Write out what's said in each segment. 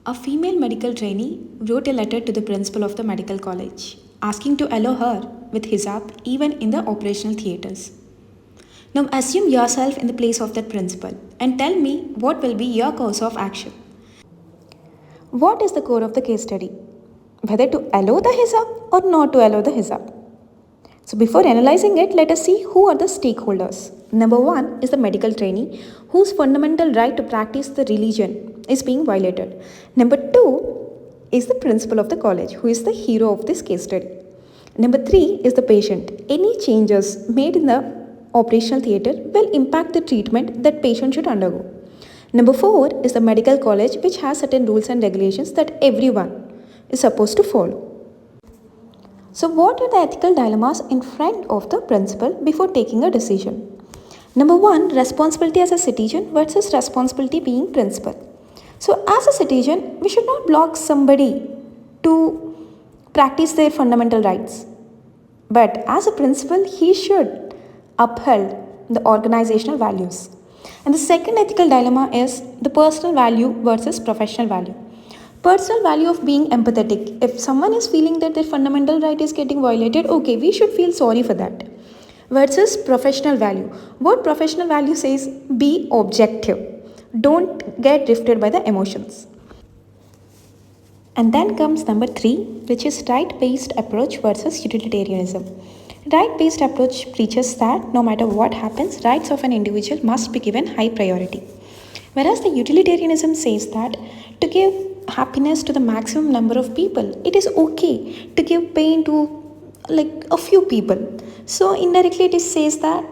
A female medical trainee wrote a letter to the principal of the medical college asking to allow her with hijab even in the operational theatres. Now assume yourself in the place of that principal and tell me what will be your course of action. What is the core of the case study? Whether to allow the hijab or not to allow the hijab. So before analyzing it, let us see who are the stakeholders. Number one is the medical trainee whose fundamental right to practice the religion is being violated. Number two is the principal of the college who is the hero of this case study. Number three is the patient. Any changes made in the operational theatre will impact the treatment that patient should undergo. Number four is the medical college which has certain rules and regulations that everyone is supposed to follow. So what are the ethical dilemmas in front of the principal before taking a decision? Number one, responsibility as a citizen versus responsibility being principal. So as a citizen, we should not block somebody to practice their fundamental rights. But as a principal, he should uphold the organizational values. And the second ethical dilemma is the personal value versus professional value. Personal value of being empathetic. If someone is feeling that their fundamental right is getting violated, okay, we should feel sorry for that. Versus professional value. What professional value says? Be objective. Don't get drifted by the emotions. And then comes number three, which is right-based approach versus utilitarianism. Right-based approach preaches that no matter what happens, rights of an individual must be given high priority. Whereas the utilitarianism says that to give happiness to the maximum number of people, it is okay to give pain to like a few people. So indirectly it says that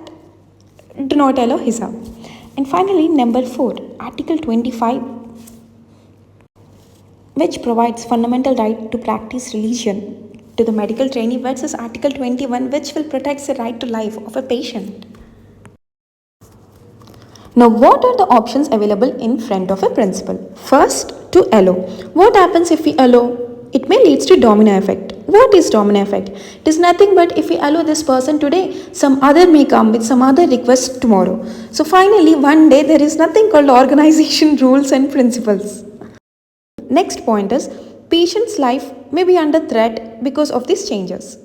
do not allow hijab. And finally, number four, Article 25, which provides fundamental right to practice religion to the medical trainee versus Article 21, which will protect the right to life of a patient. Now, what are the options available in front of a principal? First, to allow. What happens if we allow? It may lead to domino effect. What is domino effect? It is nothing but if we allow this person today, some other may come with some other request tomorrow. So finally, one day there is nothing called organization rules and principles. Next point is patient's life may be under threat because of these changes.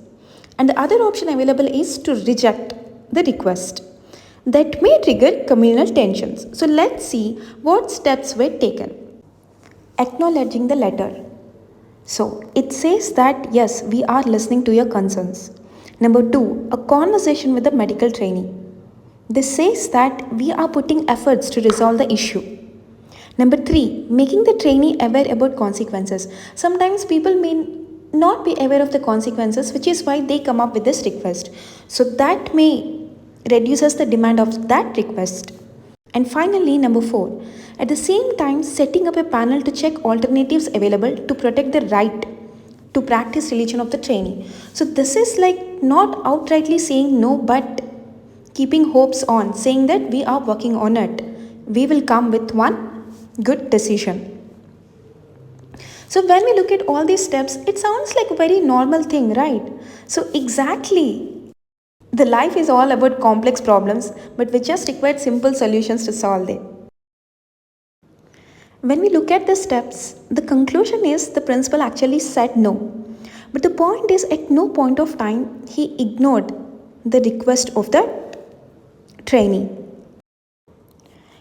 And the other option available is to reject the request. That may trigger communal tensions. So let's see what steps were taken. Acknowledging the letter. So it says that yes, we are listening to your concerns. Number two, a conversation with the medical trainee. This says that we are putting efforts to resolve the issue. Number three, making the trainee aware about consequences. Sometimes people may not be aware of the consequences, which is why they come up with this request. So that may reduces the demand of that request. And finally, number four, at the same time setting up a panel to check alternatives available to protect the right to practice religion of the trainee. So this is like not outrightly saying no, but keeping hopes on, saying that we are working on it. We will come with one good decision. So when we look at all these steps, it sounds like a very normal thing, right? So exactly. The life is all about complex problems, but we just require simple solutions to solve them. When we look at the steps, the conclusion is the principal actually said no. But the point is, at no point of time, he ignored the request of the trainee.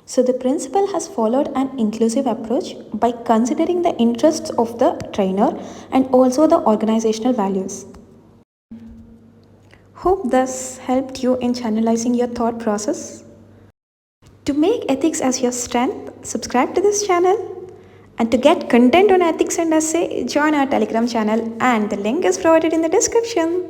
So the principal has followed an inclusive approach by considering the interests of the trainer and also the organizational values. Hope this helped you in channelizing your thought process. To make ethics as your strength, subscribe to this channel. And to get content on ethics and essay, join our Telegram channel and the link is provided in the description.